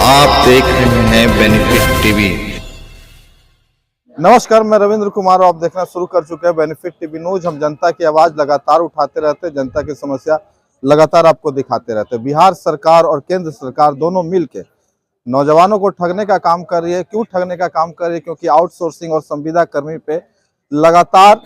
आप देख रहे हैं बेनिफिट टीवी। नमस्कार, मैं रविंद्र कुमार और आप देखना शुरू कर चुके हैं बेनिफिट टीवी न्यूज। हम जनता की आवाज लगातार उठाते रहते हैं, जनता की समस्या लगातार आपको दिखाते रहते हैं। बिहार सरकार और केंद्र सरकार दोनों मिलकर नौजवानों को ठगने का काम कर रही है। क्यों ठगने का काम कर रही है? क्योंकि आउटसोर्सिंग और संविदा कर्मी पे लगातार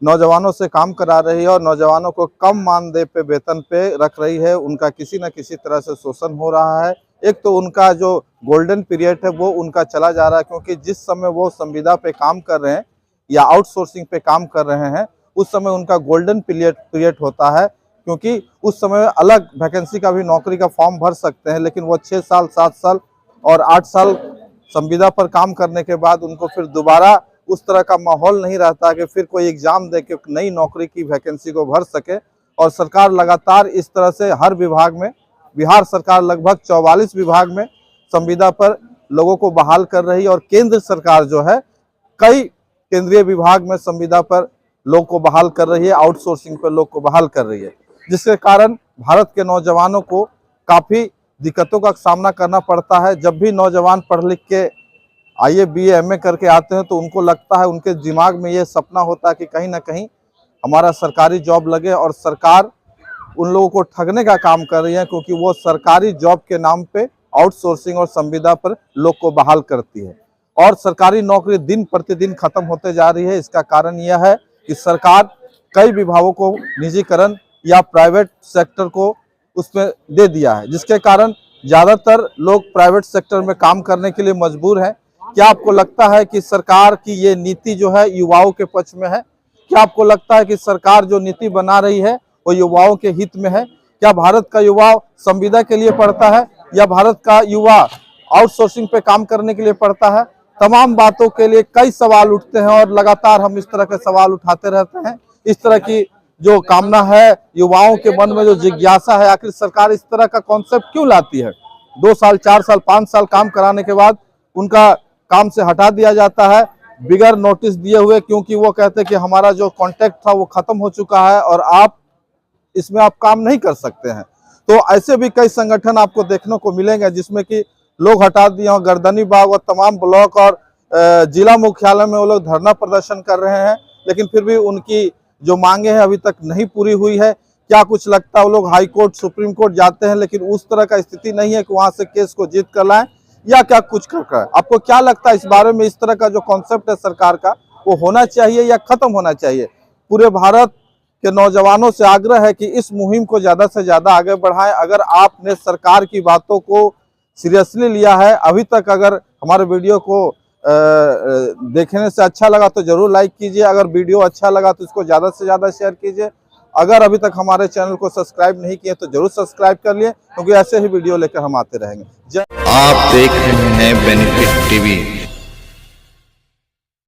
नौजवानों से काम करा रही है और नौजवानों को कम मानदेय पे वेतन पे रख रही है। उनका किसी न किसी तरह से शोषण हो रहा है। एक तो उनका जो गोल्डन पीरियड है वो उनका चला जा रहा है, क्योंकि जिस समय वो संविदा पे काम कर रहे हैं या आउटसोर्सिंग पे काम कर रहे हैं उस समय उनका गोल्डन पीरियड होता है, क्योंकि उस समय अलग वैकेंसी का भी नौकरी का फॉर्म भर सकते हैं। लेकिन वो 6 साल 7 साल और 8 साल संविदा पर काम करने के बाद उनको फिर दोबारा उस तरह का माहौल नहीं रहता कि फिर कोई एग्जाम दे के नई नौकरी की वैकेंसी को भर सके। और सरकार लगातार इस तरह से हर विभाग में, बिहार सरकार लगभग 44 विभाग में संविदा पर लोगों को बहाल कर रही है और केंद्र सरकार जो है कई केंद्रीय विभाग में संविदा पर लोग को बहाल कर रही है, आउटसोर्सिंग पर लोग को बहाल कर रही है, जिसके कारण भारत के नौजवानों को काफ़ी दिक्कतों का सामना करना पड़ता है। जब भी नौजवान पढ़ लिख के IAS BA MA करके आते हैं तो उनको लगता है, उनके दिमाग में ये सपना होता है कि कहीं ना कहीं हमारा सरकारी जॉब लगे, और सरकार उन लोगों को ठगने का काम कर रही है, क्योंकि वो सरकारी जॉब के नाम पे आउटसोर्सिंग और संविदा पर लोग को बहाल करती है और सरकारी नौकरी दिन प्रतिदिन खत्म होते जा रही है। इसका कारण यह है कि सरकार कई विभागों को निजीकरण या प्राइवेट सेक्टर को उसमें दे दिया है, जिसके कारण ज़्यादातर लोग प्राइवेट सेक्टर में काम करने के लिए मजबूर हैं। क्या आपको लगता है कि सरकार की ये नीति जो है युवाओं के पक्ष में है? क्या आपको लगता है कि सरकार जो नीति बना रही है वो युवाओं के हित में है? क्या भारत का युवा संविदा के लिए पढ़ता है या भारत का युवा आउटसोर्सिंग पे काम करने के लिए पढ़ता है? तमाम बातों के लिए कई सवाल उठते हैं और लगातार हम इस तरह के सवाल उठाते रहते हैं। इस तरह की जो कामना है युवाओं के मन में, जो जिज्ञासा है, आखिर सरकार इस तरह का कॉन्सेप्ट क्यों लाती है? 2 साल 4 साल 5 साल काम कराने के बाद उनका काम से हटा दिया जाता है बिगर नोटिस दिए हुए, क्योंकि वो कहते हैं कि हमारा जो कॉन्ट्रैक्ट था वो खत्म हो चुका है और आप इसमें आप काम नहीं कर सकते हैं। तो ऐसे भी कई संगठन आपको देखने को मिलेंगे जिसमें कि लोग हटा दिए और गर्दनी बाग और तमाम ब्लॉक और जिला मुख्यालय में वो लोग धरना प्रदर्शन कर रहे हैं, लेकिन फिर भी उनकी जो मांगे हैं अभी तक नहीं पूरी हुई है। क्या कुछ लगता है वो लोग हाई कोर्ट सुप्रीम कोर्ट जाते हैं, लेकिन उस तरह का स्थिति नहीं है कि वहां से केस को जीत कर लाएं या क्या कुछ कर। आपको क्या लगता है इस बारे में? इस तरह का जो कॉन्सेप्ट है सरकार का वो होना चाहिए या खत्म होना चाहिए? पूरे भारत के नौजवानों से आग्रह है कि इस मुहिम को ज्यादा से ज्यादा आगे बढ़ाएं। अगर आपने सरकार की बातों को सीरियसली लिया है, अभी तक अगर हमारे वीडियो को देखने से अच्छा लगा तो जरूर लाइक कीजिए। अगर वीडियो अच्छा लगा तो इसको ज्यादा से ज्यादा शेयर कीजिए। अगर अभी तक हमारे चैनल को सब्सक्राइब नहीं किए तो जरूर सब्सक्राइब कर लिए, क्योंकि ऐसे ही वीडियो लेकर हम आते रहेंगे। आप देख रहे हैं बेनिफिट टीवी।